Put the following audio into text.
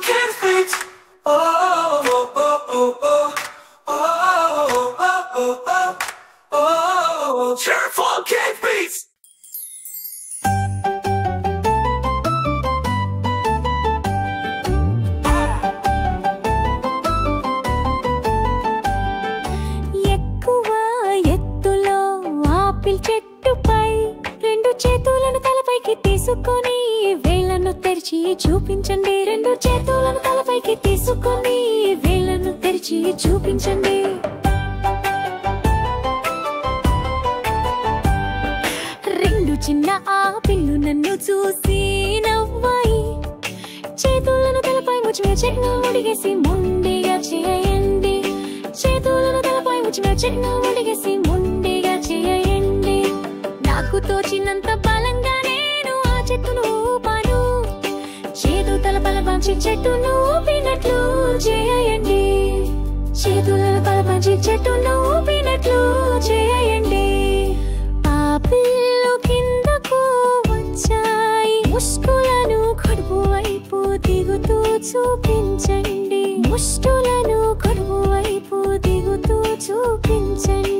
Careful feet. Oh, oh, oh, oh, oh. Oh, oh, oh, oh, oh. Careful feet. చెట్టుపై రెండు చేతులను తలపైకి తీసుకొని వేళ్ళను తెరిచి చూపించండి. రెండు చేతులను తలపైకి తీసుకొని వేళ్ళను తెరిచి చూపించండి. రెండు చిన్న ఆపిల్లు నన్ను చూసి నవ్వాయి. చేతులను తలపై ముచ్చిగా చెట్టు ముడిగేసి ముండిగా చేయండి. చేతులను తలపై ముచ్చిగా చెట్టు ముడిగేసి ముండిగా చేయండి. నాకు తోచినంత బలంగా నేను ఆ చెట్టును ఊపాను. చేతు తలపల పంచి చెట్టును ఊపినట్లు చేయండి. చేతులను తలపంచి చెట్టును ఊపినట్లు చేయండి. ఆపిల్లు కిందకు వచ్చాయి. ముష్కులను కడుపు వైపు దిగుతూ చూపించండి. ముష్కులను కడుపు వైపు దిగుతూ చూపించండి.